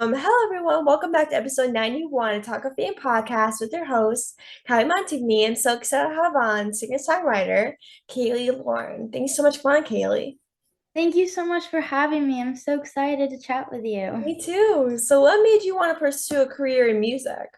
Hello everyone, welcome back to episode 91 of Talk of Fame podcast with your host, Kylie Montigney. I'm so excited to have on singer-songwriter Kaylee Lauren. Thanks so much for on, Kaylee. Thank you so much for having me. I'm so excited to chat with you. Me too. So what made you want to pursue a career in music?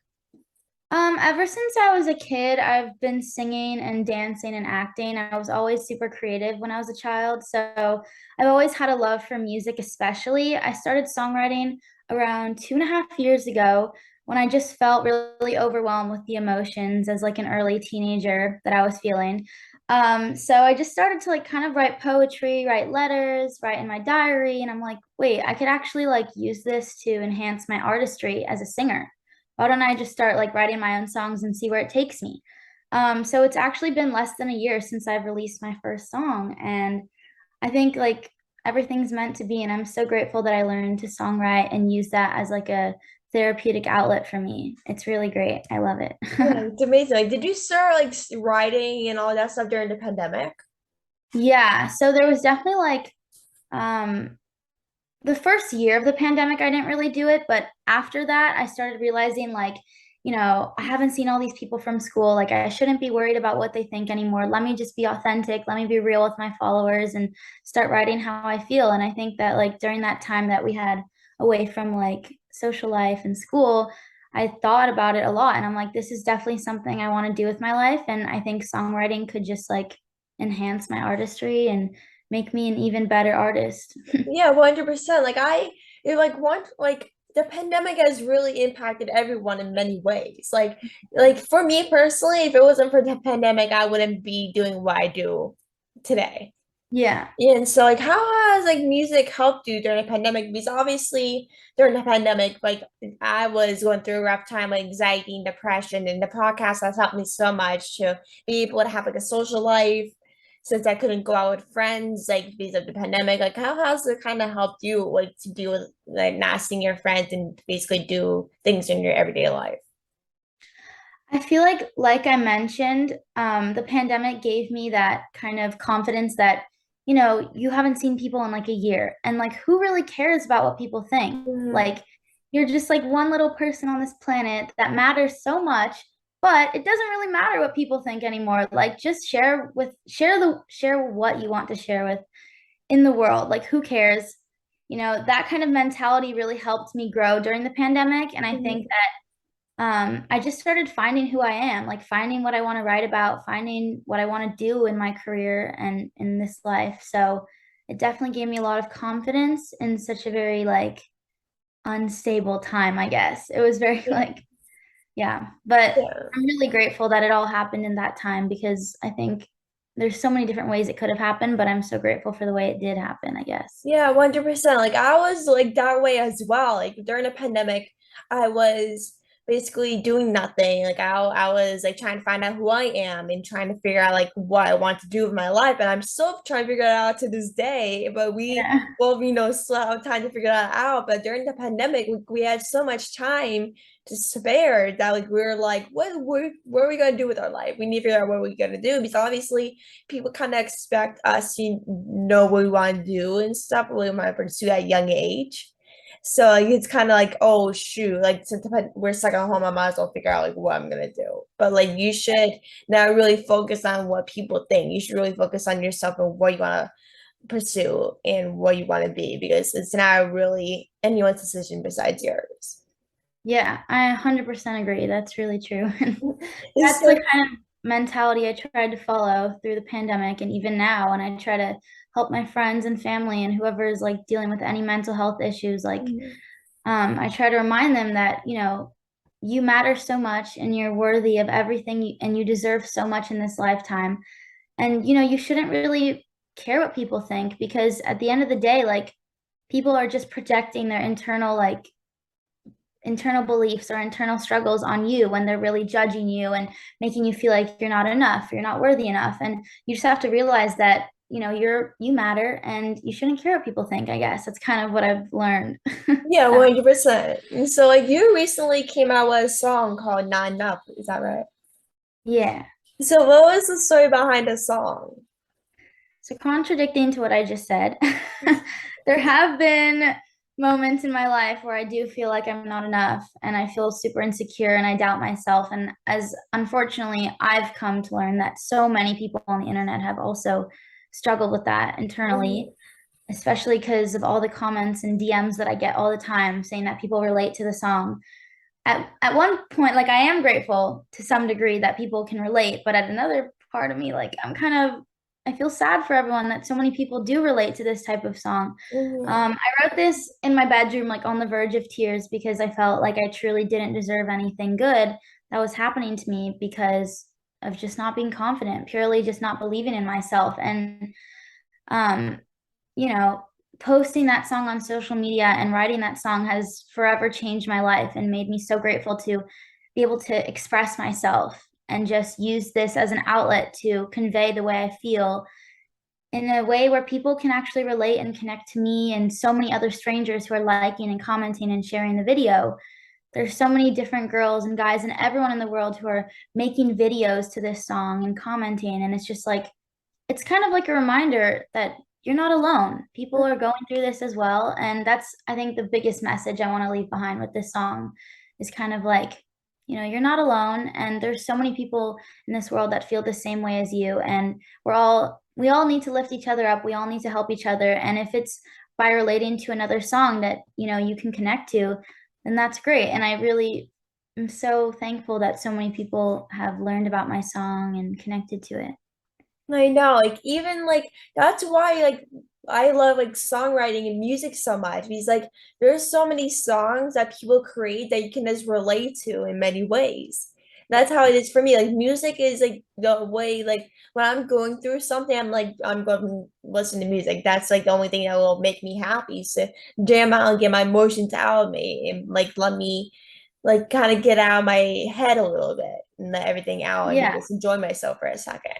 Ever since I was a kid, I've been singing and dancing and acting. I was always super creative when I was a child, so I've always had a love for music, especially. I started songwriting around 2.5 years ago when I just felt really overwhelmed with the emotions as like an early teenager that I was feeling. So I just started to like kind of write poetry, write letters, write in my diary, and I'm like, wait, I could actually like use this to enhance my artistry as a singer. Why don't I just start like writing my own songs and see where it takes me? So it's actually been less than a year since I've released my first song, and I think like everything's meant to be, and I'm so grateful that I learned to songwrite and use that as like a therapeutic outlet for me. It's really great. I love it. Yeah, it's amazing. Like, did you start like writing and all that stuff during the pandemic? Yeah, so there was definitely like um the first year of the pandemic, I didn't really do it, but after that, I started realizing like, I haven't seen all these people from school. Like, I shouldn't be worried about what they think anymore. Let me just be authentic. Let me be real with my followers and start writing how I feel. And I think that like during that time that we had away from like social life and school, I thought about it a lot. And I'm like, this is definitely something I want to do with my life. And I think songwriting could just like enhance my artistry and make me an even better artist. Yeah, 100%. Like the pandemic has really impacted everyone in many ways. Like for me personally, if it wasn't for the pandemic, I wouldn't be doing what I do today. Yeah. And so like how has like music helped you during the pandemic? Because obviously during the pandemic, like I was going through a rough time, like anxiety and depression, and the podcast has helped me so much to be able to have like a social life since I couldn't go out with friends, like because of the pandemic. Like how has it kind of helped you like to deal with like not seeing your friends and basically do things in your everyday life? I feel like I mentioned, the pandemic gave me that kind of confidence that, you haven't seen people in like a year. And like, who really cares about what people think? Mhm. Like, you're just like one little person on this planet that matters so much, but it doesn't really matter what people think anymore. Like, just share what you want to share with in the world. Like, who cares? That kind of mentality really helped me grow during the pandemic. And I think Mhm. I just started finding who I am, like finding what I want to write about, finding what I want to do in my career and in this life. So it definitely gave me a lot of confidence in such a very like unstable time, I guess. It was very like, yeah, but Yeah. I'm really grateful that it all happened in that time because I think there's so many different ways it could have happened, but I'm so grateful for the way it did happen, I guess. Yeah, 100%. Like I was like that way as well. Like during the pandemic, I was basically doing nothing. Like I was like trying to find out who I am and trying to figure out like what I want to do with my life. And I'm still trying to figure it out to this day. But we Yeah. both, still have time to figure that out. But during the pandemic, we had so much time to spare that like we were like, what are we gonna do with our life? We need to figure out what we're gonna do because obviously people kind of expect us to know what we want to do and stuff, what we want to pursue at a young age. So like, it's kind of like, oh shoot, like since we're stuck at home, I might as well figure out like what I'm gonna do. But like you should not really focus on what people think. You should really focus on yourself and what you want to pursue and what you want to be because it's not really anyone's decision besides yours. Yeah, I 100% agree. That's really true. And That's the so kind of mentality I tried to follow through the pandemic and even now and I try to help my friends and family and whoever is like dealing with any mental health issues like I try to remind them that you matter so much and you're worthy of everything and you deserve so much in this lifetime and you shouldn't really care what people think because at the end of the day like people are just projecting their internal beliefs or internal struggles on you when they're really judging you and making you feel like you're not enough, you're not worthy enough. And you just have to realize that, you matter and you shouldn't care what people think, I guess. That's kind of what I've learned. yeah, 100%. And so like you recently came out with a song called Not Enough, is that right? Yeah. So what was the story behind the song? So contradicting to what I just said, there have been moments in my life where I do feel like I'm not enough and I feel super insecure and I doubt myself. And as unfortunately, I've come to learn that so many people on the internet have also struggled with that internally, Mhm. especially because of all the comments and DMs that I get all the time saying that people relate to the song. At one point, like I am grateful to some degree that people can relate, but at another part of me, like I feel sad for everyone that so many people do relate to this type of song. Mhm. I wrote this in my bedroom, like on the verge of tears, because I felt like I truly didn't deserve anything good that was happening to me because of just not being confident, purely just not believing in myself. And um, you know, posting that song on social media and writing that song has forever changed my life and made me so grateful to be able to express myself and just use this as an outlet to convey the way I feel in a way where people can actually relate and connect to me and so many other strangers who are liking and commenting and sharing the video. There's so many different girls and guys and everyone in the world who are making videos to this song and commenting. And it's just like, it's kind of like a reminder that you're not alone. People are going through this as well. And that's, I think, the biggest message I want to leave behind with this song is kind of like, you're not alone. And there's so many people in this world that feel the same way as you. And we all need to lift each other up. We all need to help each other. And if it's by relating to another song that, you can connect to, then that's great. And I really am so thankful that so many people have learned about my song and connected to it. I know, like even like that's why like I love like songwriting and music so much because like there's so many songs that people create that you can just relate to in many ways. That's how it is for me. Like music is like the way like when I'm going through something, I'm going to listen to music. That's like the only thing that will make me happy. So jam out and get my emotions out of me and like let me like kind of get out of my head a little bit and let everything out and Yeah. just enjoy myself for a second.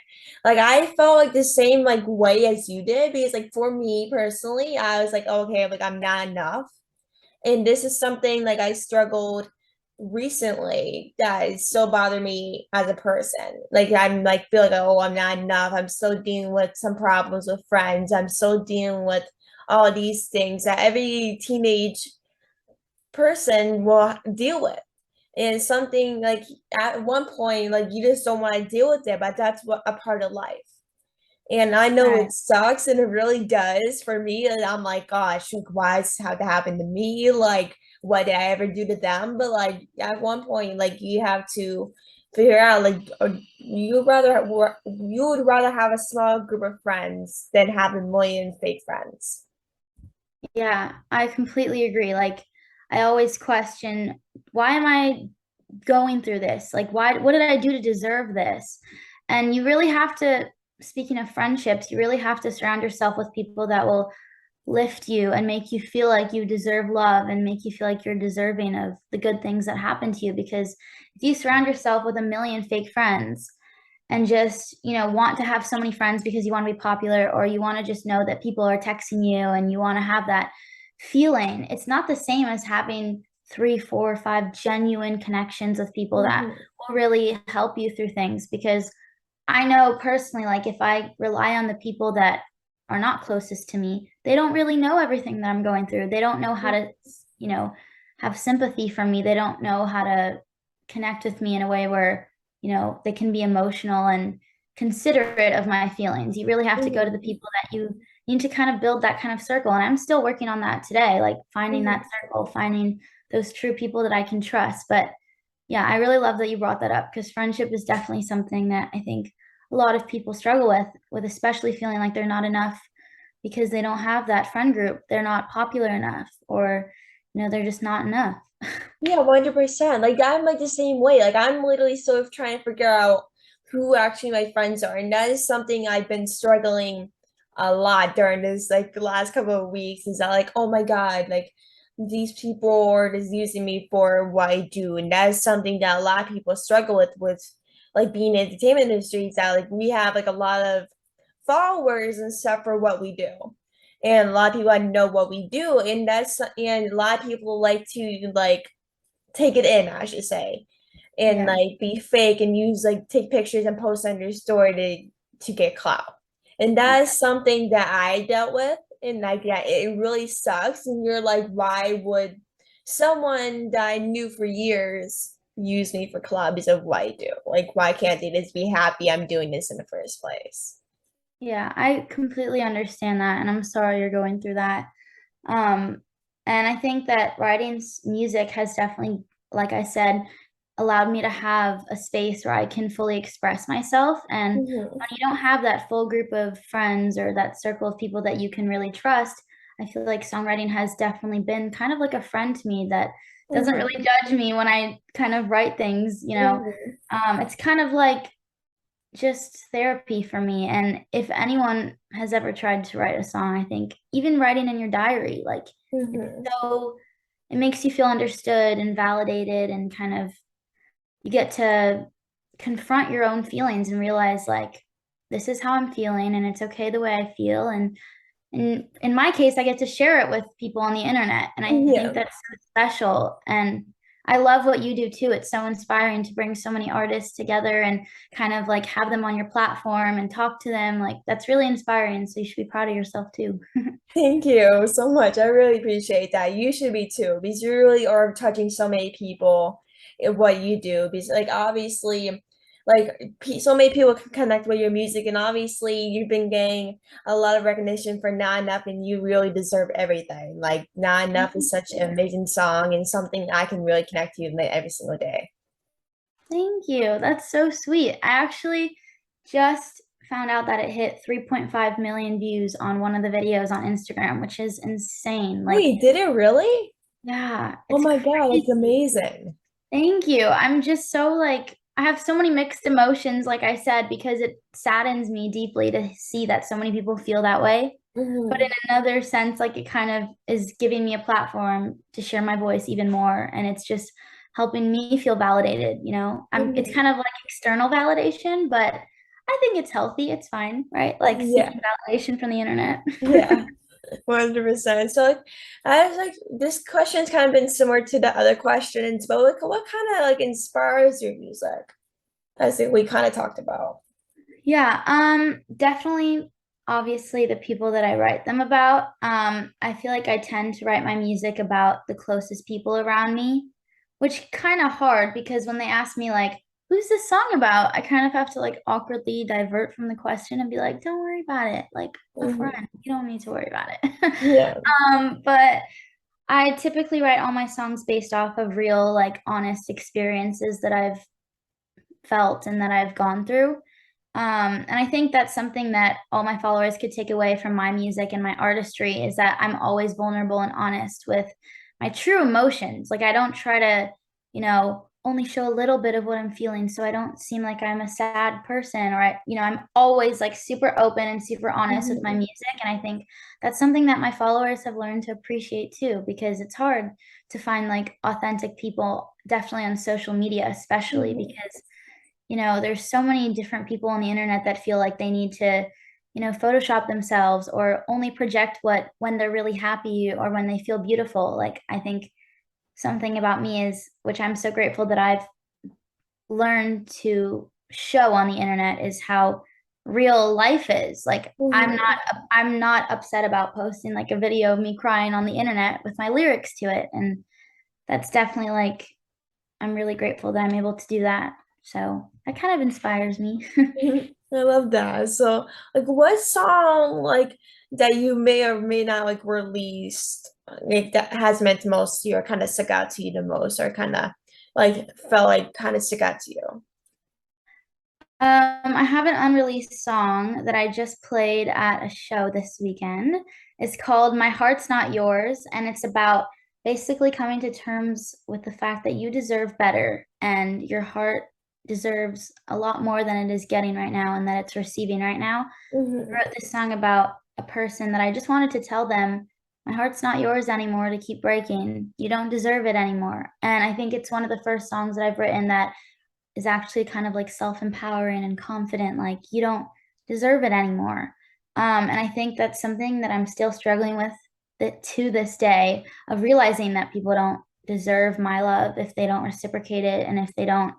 Like I felt like the same like way as you did because like for me personally, I was like, okay, like I'm not enough. And this is something like I struggled recently that is still bother me as a person. Like I'm like feel like oh I'm not enough. I'm still dealing with some problems with friends. I'm still dealing with all these things that every teenage person will deal with. And something like at one point, like you just don't want to deal with it, but that's what a part of life. And I know Right. it sucks and it really does for me. And I'm like, gosh, like, why does this have to happen to me? Like, what did I ever do to them? But like at one point, like you have to figure out like you would rather have a small group of friends than have a million fake friends. Yeah, I completely agree. Like, I always question, why am I going through this? Like, what did I do to deserve this? And you really have to, speaking of friendships, you really have to surround yourself with people that will lift you and make you feel like you deserve love and make you feel like you're deserving of the good things that happen to you. Because if you surround yourself with a million fake friends, and just, want to have so many friends because you want to be popular or you want to just know that people are texting you and you want to have that feeling. It's not the same as having 3, 4, 5 genuine connections with people that Mhm. will really help you through things. Because I know personally, like if I rely on the people that are not closest to me, they don't really know everything that I'm going through. They don't know how to, you know, have sympathy for me. They don't know how to connect with me in a way where, they can be emotional and considerate of my feelings. You really have to go to the Mhm. people that you need to kind of build that kind of circle. And I'm still working on that today, like finding that Mhm. circle, finding those true people that I can trust. But yeah, I really love that you brought that up because friendship is definitely something that I think a lot of people struggle with especially feeling like they're not enough because they don't have that friend group. They're not popular enough or, they're just not enough. Yeah, 100%. Like I'm like the same way. Like I'm literally still trying to figure out who actually my friends are. And that is something I've been struggling a lot during this like the last couple of weeks is that like, oh my God, like these people are just using me for what I do. And that is something that a lot of people struggle with like being in the entertainment industry is that like we have like a lot of followers and stuff for what we do. And a lot of people I know what we do. And a lot of people like to like take it in, I should say, and Yeah. like be fake and use like take pictures and post on your story to get clout. And Yeah. that is something that I dealt with And like yeah, it really sucks. And you're like, why would someone that I knew for years use me for clubs of what I do? Like, why can't they just be happy I'm doing this in the first place? Yeah, I completely understand that, and I'm sorry you're going through that. Um, and I think that music has definitely, like I said, allowed me to have a space where I can fully express myself. And Hmm. when you don't have that full group of friends or that circle of people that you can really trust, I feel like songwriting has definitely been kind of like a friend to me that doesn't Hmm. really judge me when I kind of write things, you know. Hmm. It's kind of like just therapy for me. And if anyone has ever tried to write a song, I think even writing in your diary, like it's Hmm. so, it makes you feel understood and validated and kind of you get to confront your own feelings and realize like this is how I'm feeling and it's okay the way I feel. And in my case, I get to share it with people on the internet. And I think Yeah. that's so special. And I love what you do too. It's so inspiring to bring so many artists together and kind of like have them on your platform and talk to them. Like that's really inspiring. So you should be proud of yourself too. Thank you so much. I really appreciate that. You should be too, because you really are touching so many people in what you do. Because, like, obviously, like, so many people can connect with your music, and obviously, you've been getting a lot of recognition for Not Enough, and you really deserve everything. Like, Not Thank Enough is such an you. amazing song and something I can really connect to like, every single day. Thank you. That's so sweet. I actually just found out that it hit 3.5 million views on one of the videos on Instagram, which is insane. Like, Wait, did it really? yeah, Oh it's my God, that's crazy. amazing. Thank you. I'm just so like, I have so many mixed emotions, like I said, because it saddens me deeply to see that so many people feel that way. But in Hmm. another sense, like it kind of is giving me a platform to share my voice even more. And it's just helping me feel validated, you know? It's Hmm. kind of like external validation, but I think it's healthy. It's fine, right? Like Yeah, seeking validation from the internet. yeah. 100%. So like I was like this question's kind of been similar to the other questions, but like what kind of like inspires your music? I think we kind of talked about. Yeah, definitely obviously the people that I write them about. I feel like I tend to write my music about the closest people around me, which kind of hard because when they ask me like, who's this song about? I kind of have to like awkwardly divert from the question and be like, don't worry about it. Like a Hmm. friend, you don't need to worry about it. Yeah. But I typically write all my songs based off of real, like honest experiences that I've felt and that I've gone through. And I think that's something that all my followers could take away from my music and my artistry is that I'm always vulnerable and honest with my true emotions. Like I don't try to, only show a little bit of what I'm feeling so I don't seem like I'm a sad person or I'm always like super open and super honest with my Hmm. music. And I think that's something that my followers have learned to appreciate too, because it's hard to find like authentic people, definitely on social media, especially Hmm. because there's so many different people on the internet that feel like they need to, Photoshop themselves or only project what when they're really happy or when they feel beautiful. Like I think something about me is, which I'm so grateful that I've learned to show on the internet is how real life is. Like Hmm. I'm not upset about posting like a video of me crying on the internet with my lyrics to it. And that's definitely like I'm really grateful that I'm able to do that. So that kind of inspires me. I love that. So like what song like that you may or may not like released like that has meant most to you or kind of stuck out to you the most or kind of like felt like kind of stuck out to you? I have an unreleased song that I just played at a show this weekend. It's called My Heart's Not Yours, and it's about basically coming to terms with the fact that you deserve better and your heart deserves a lot more than it is getting right now and that it's receiving right now. I Hmm. wrote this song about a person that I just wanted to tell them, my heart's not yours anymore to keep breaking. You don't deserve it anymore. And I think it's one of the first songs that I've written that is actually kind of like self-empowering and confident, like you don't deserve it anymore. And I think that's something that I'm still struggling with that to this day of realizing that people don't deserve my love if they don't reciprocate it and if they don't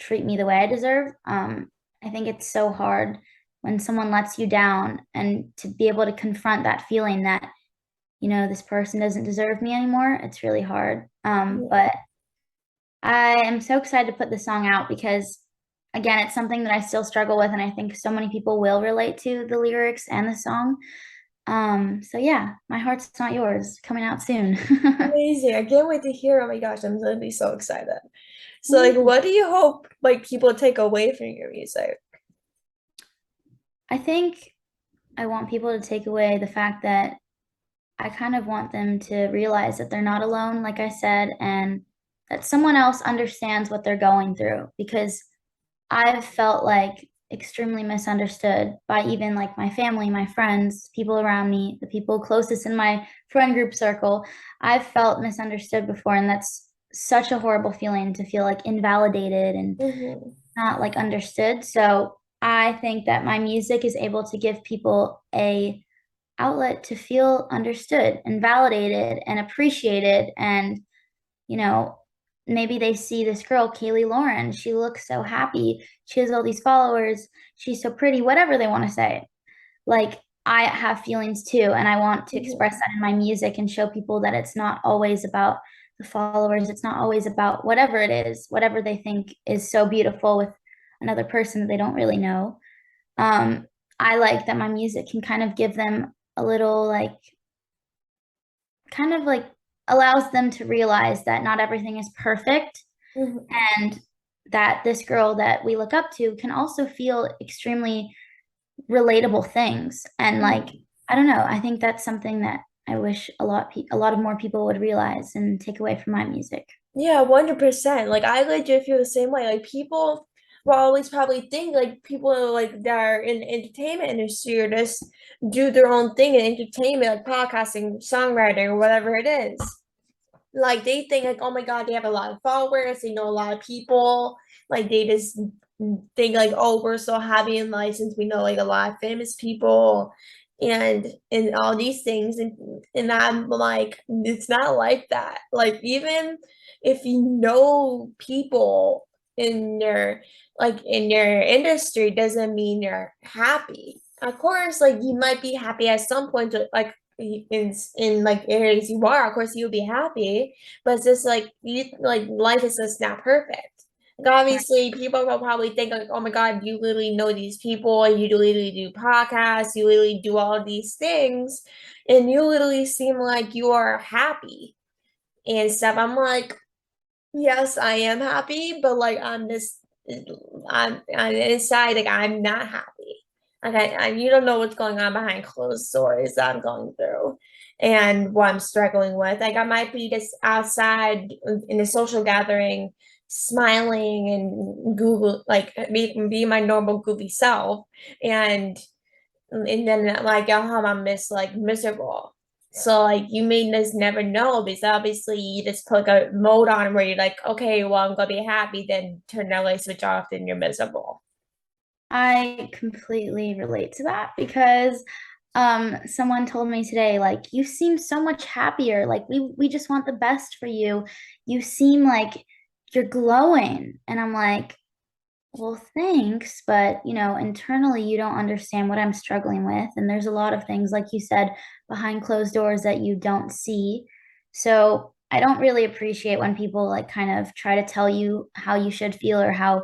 treat me the way I deserve. I think it's so hard when someone lets you down, and to be able to confront that feeling that, this person doesn't deserve me anymore, it's really hard. But I am so excited to put this song out because, again, it's something that I still struggle with, and I think so many people will relate to the lyrics and the song. So yeah, My Heart's Not Yours, coming out soon. Amazing. I can't wait to hear. Oh my gosh, I'm gonna be so excited. So like what do you hope like people take away from your music? I think I want people to take away the fact that I kind of want them to realize that they're not alone, like I said, and that someone else understands what they're going through, because I've felt like extremely misunderstood by even like my family, my friends, people around me, the people closest in my friend group circle. I've felt misunderstood before, and that's such a horrible feeling, to feel like invalidated and Hmm. not like understood. So I think that my music is able to give people a outlet to feel understood and validated and appreciated. And, you know, maybe they see this girl, Kaylee Lauren, she looks so happy. She has all these followers. She's so pretty, whatever they want to say. Like, I have feelings too, and I want to express Hmm. that in my music and show people that it's not always about the followers. It's not always about whatever it is, whatever they think is so beautiful with another person that they don't really know. Um, I like that my music can kind of give them a little, like, kind of like allows them to realize that not everything is perfect, Hmm. and that this girl that we look up to can also feel extremely relatable things. And like, I don't know, I think that's something that I wish a lot of more people would realize and take away from my music. Yeah, 100%. Like I legit feel the same way. Like people will always probably think like people like that are in the entertainment industry or just do their own thing in entertainment, like podcasting, songwriting, or whatever it is. Like they think like, oh my God, they have a lot of followers, they know a lot of people. Like they just think like, oh, we're so happy in license. We know like a lot of famous people and all these things. And I'm like, it's not like that. Like even if you know people in your like in your industry doesn't mean you're happy. Of course, like you might be happy at some point, like in like areas you are, of course you'll be happy, but it's just like you like life is just not perfect. Like obviously people will probably think like, oh my God, you literally know these people and you literally do podcasts, you literally do all these things, and you literally seem like you are happy and stuff. I'm like, yes, I am happy, but like I'm inside, like I'm not happy. Okay, you don't know what's going on behind closed doors that I'm going through and what I'm struggling with. Like I might be just outside in a social gathering, smiling and Google like be my normal goofy self, and and then like at home I'm miserable. So like you may just never know because obviously you just put a mode on where you're like, okay, well I'm gonna be happy, then turn that light switch off, then you're miserable. I completely relate to that because someone told me today, like, you seem so much happier. Like, we just want the best for you. You seem like you're glowing. And I'm like, well, thanks, but internally you don't understand what I'm struggling with. And there's a lot of things, like you said, behind closed doors that you don't see. So I don't really appreciate when people like kind of try to tell you how you should feel or how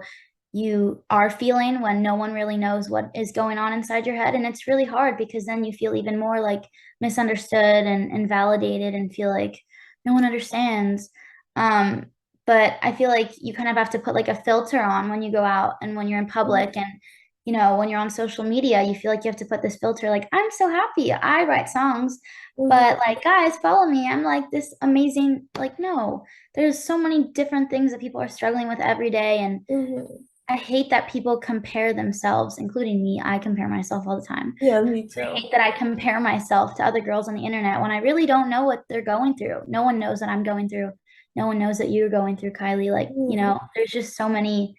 you are feeling, when no one really knows what is going on inside your head. And it's really hard because then you feel even more like misunderstood and validated and feel like no one understands. Um, but I feel like you kind of have to put like a filter on when you go out and when you're in public, and when you're on social media, you feel like you have to put this filter, like, I'm so happy, I write songs, but Mhm. like, guys, follow me, I'm like this amazing. Like, no, there's so many different things that people are struggling with every day. And Mhm. I hate that people compare themselves, including me. I compare myself all the time. Yeah, me I too. hate that I compare myself to other girls on the internet when I really don't know what they're going through. No one knows what I'm going through. No one knows that you're going through, Kylie. Like, Mhm. there's just so many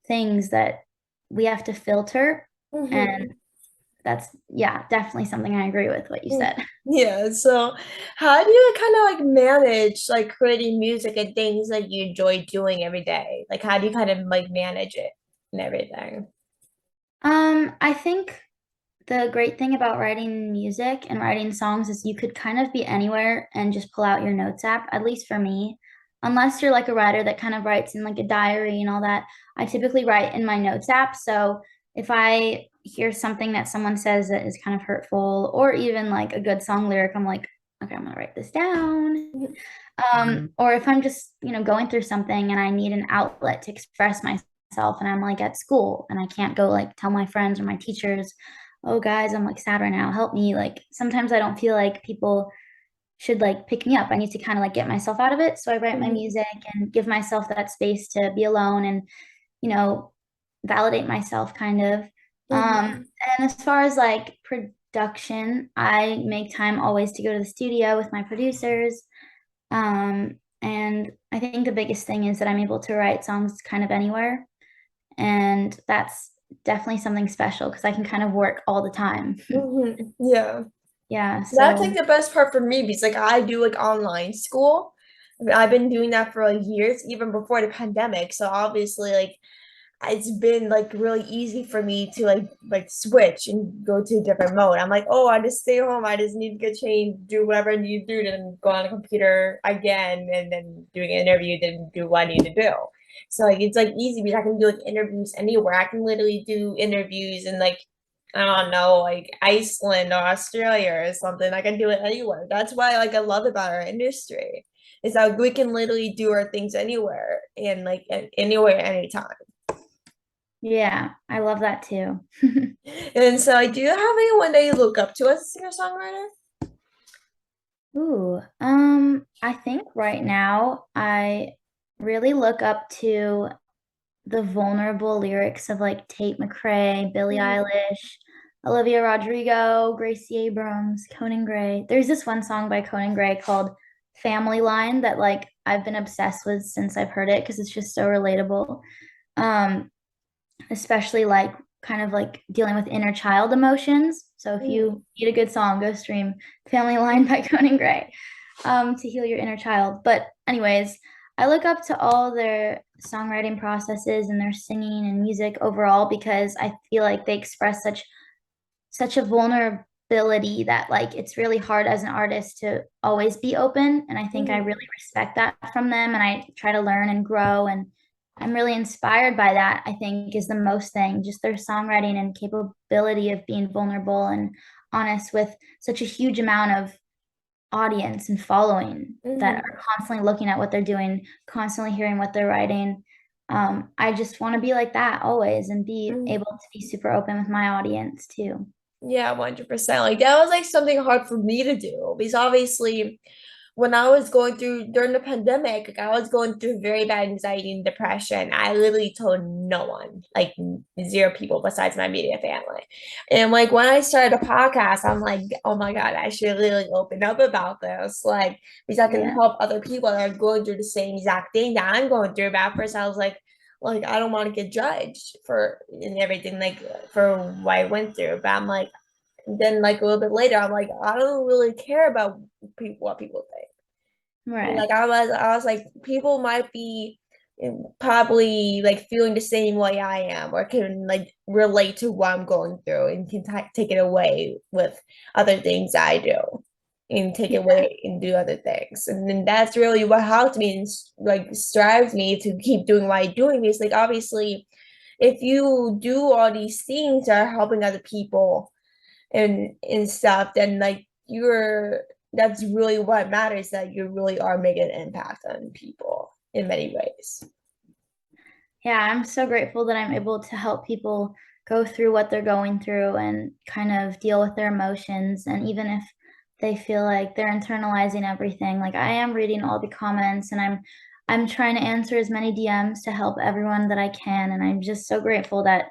things that we have to filter. And Mhm. that's, yeah, definitely something I agree with what you Mhm. said. Yeah, so how do you kind of like manage like creating music and things that you enjoy doing every day? Like how do you kind of like manage it and everything? I think the great thing about writing music and writing songs is you could kind of be anywhere and just pull out your notes app, at least for me. Unless you're like a writer that kind of writes in like a diary and all that, I typically write in my notes app. So if I hear something that someone says that is kind of hurtful or even like a good song lyric, I'm like, okay, I'm gonna write this down. Or if I'm just, going through something and I need an outlet to express myself and I'm like at school and I can't go like tell my friends or my teachers, oh guys, I'm like sad right now, help me. Like sometimes I don't feel like people should like pick me up. I need to kind of like get myself out of it. So I write my Mhm. music and give myself that space to be alone and, you know, validate myself kind of. Mhm. And as far as like production, I make time always to go to the studio with my producers. And I think the biggest thing is that I'm able to write songs kind of anywhere. And that's definitely something special because I can kind of work all the time. Yeah. Yeah, That's like so the best part for me because like I do like online school. I mean, I've been doing that for like years, even before the pandemic. So obviously, like it's been like really easy for me to like switch and go to a different mode. I'm like, oh, I just stay home. I just need to get changed, do whatever I need to do, then go on the computer again, and then doing an interview, then do what I need to do. So like it's like easy because I can do like interviews anywhere. I can literally do interviews in like I don't know, like Iceland or Australia or something. I can do it anywhere. That's why like I love about our industry is that we can literally do our things anywhere and like anywhere, anytime. yeah, I love that too. And so, like, do you have anyone that you look up to as a singer-songwriter? Ooh, I think right now I really look up to the vulnerable lyrics of like Tate McRae, Billie Mhm. Eilish, Olivia Rodrigo, Gracie Abrams, Conan Gray. There's this one song by Conan Gray called Family Line that like I've been obsessed with since I've heard it because it's just so relatable. Um, Especially like kind of like dealing with inner child emotions. So if Mhm. you need a good song, go stream Family Line by Conan Gray to heal your inner child. But anyways, I look up to all their songwriting processes and their singing and music overall because I feel like they express such a vulnerability that like it's really hard as an artist to always be open. And I think I Mhm. really respect that from them and I try to learn and grow and I'm really inspired by that, I think is the most thing, just their songwriting and capability of being vulnerable and honest with such a huge amount of audience and following that Mhm. are constantly looking at what they're doing, constantly hearing what they're writing. I just want to be like that always and be able Mhm. to be super open with my audience too. Yeah, 100%. Like that was like something hard for me to do because obviously when I was going through during the pandemic, like I was going through very bad anxiety and depression. I literally told no one, like zero people besides my immediate family. And like when I started a podcast, I'm like, oh my God, I should really open up about this. Like, because I can Yeah. help other people that are going through the same exact thing that I'm going through. But at first I was like I don't want to get judged for and everything, like for what I went through. But I'm like, then like a little bit later, I'm like, I don't really care about people what people think. Right. Like I was like, people might be probably like feeling the same way I am, or can like relate to what I'm going through, and can take it away with other things I do, and take it Yeah. away and do other things. And then that's really what helped me and like strives me to keep doing what I'm doing. Because like obviously, if you do all these things that are helping other people and stuff, then like you're that's really what matters, that you really are making an impact on people in many ways. Yeah, I'm so grateful that I'm able to help people go through what they're going through and kind of deal with their emotions. And even if they feel like they're internalizing everything, like I am reading all the comments and I'm trying to answer as many DMs to help everyone that I can. And I'm just so grateful that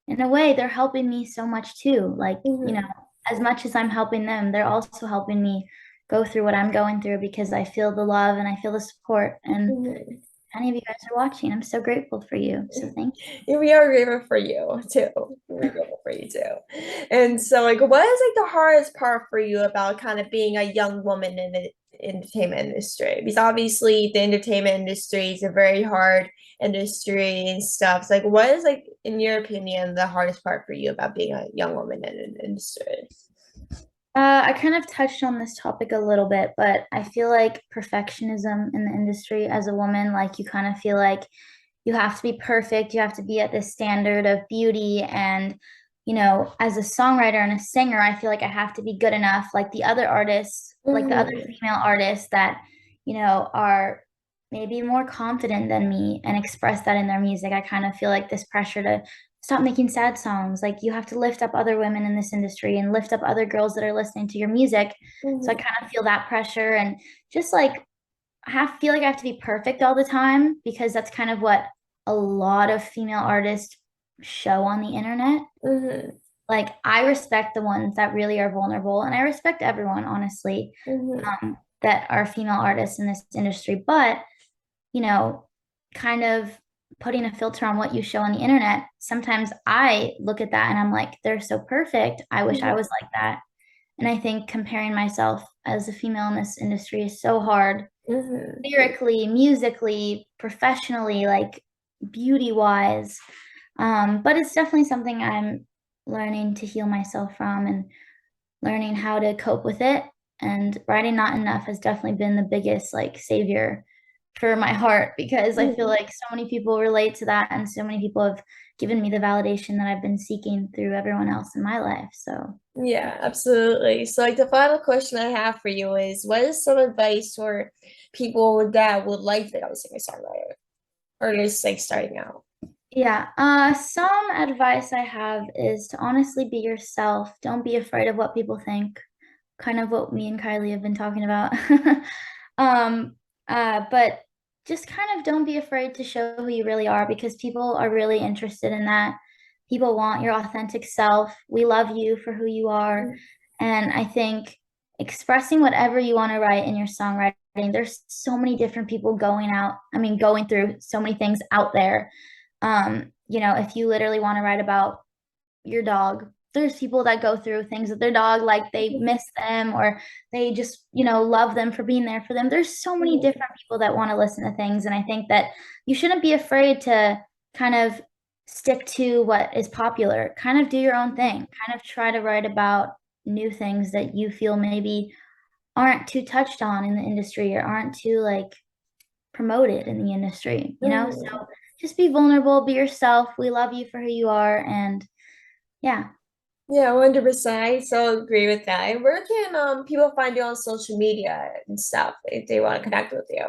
in a way they're helping me so much too. Like, Mhm. as much as I'm helping them, they're also helping me go through what I'm going through because I feel the love and I feel the support. And Mhm. any of you guys are watching, I'm so grateful for you. So thank you. And we are grateful for you too. We're grateful for you too. And so, like, what is like the hardest part for you about kind of being a young woman entertainment industry? Because obviously the entertainment industry is a very hard industry and stuff. So like what is like in your opinion the hardest part for you about being a young woman in an industry? I kind of touched on this topic a little bit, but I feel like perfectionism in the industry as a woman, like you kind of feel like you have to be perfect, you have to be at this standard of beauty. And, as a songwriter and a singer, I feel like I have to be good enough, like the other artists, like the other Mm-hmm. female artists that, are maybe more confident than me and express that in their music. I kind of feel like this pressure to stop making sad songs. Like you have to lift up other women in this industry and lift up other girls that are listening to your music. So I Mm-hmm. kind of feel that pressure and just like feel like I have to be perfect all the time because that's kind of what a lot of female artists show on the internet. Mm-hmm. Like I respect the ones that really are vulnerable, and I respect everyone, honestly, Mm-hmm. that are female artists in this industry. But you know, kind of putting a filter on what you show on the internet, sometimes I look at that and I'm like, they're so perfect. I wish I was like that. And I think comparing myself as a female in this industry is so hard, Mm-hmm. lyrically, musically, professionally, like beauty wise. But it's definitely something I'm learning to heal myself from and learning how to cope with it. And writing Not Enough has definitely been the biggest like savior for my heart because I feel Mm-hmm. like so many people relate to that and so many people have given me the validation that I've been seeking through everyone else in my life. So Yeah, absolutely. So, like, the final question I have for you is, what is some advice for people that would like to become a singer-songwriter or just like starting out? yeah, some advice I have is to honestly be yourself. Don't be afraid of what people think. Kind of what me and Kylie have been talking about. Um, but just kind of don't be afraid to show who you really are because people are really interested in that. People want your authentic self. We love you for who you are. And I think expressing whatever you want to write in your songwriting, there's so many different people going through so many things out there. If you literally want to write about your dog, there's people that go through things with their dog, like they miss them or they just, love them for being there for them. There's so many Mhm. different people that want to listen to things. And I think that you shouldn't be afraid to kind of stick to what is popular, kind of do your own thing, kind of try to write about new things that you feel maybe aren't too touched on in the industry or aren't too like promoted in the industry. So Mhm. just be vulnerable, be yourself. We love you for who you are. And yeah. Yeah, 100%. I so agree with that. And where can people find you on social media and stuff if they want to connect with you?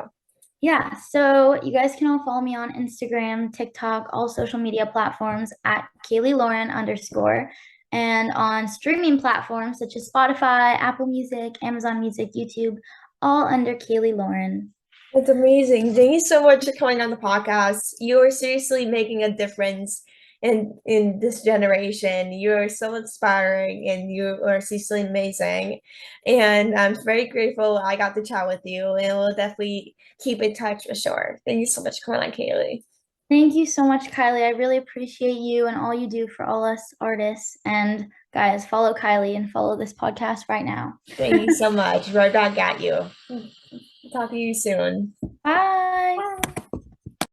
Yeah, so you guys can all follow me on Instagram, TikTok, all social media platforms at Kaylee Lauren _ and on streaming platforms such as Spotify, Apple Music, Amazon Music, YouTube, all under Kaylee Lauren. It's amazing. Thank you so much for coming on the podcast. You are seriously making a difference in this generation. You are so inspiring and you are seriously amazing. And I'm very grateful I got to chat with you and we'll definitely keep in touch for sure. Thank you so much for coming on, Kaylee. Thank you so much, Kylie. I really appreciate you and all you do for all us artists. And guys, follow Kylie and follow this podcast right now. Thank you so much. Right back at you. Talk to you soon. Bye.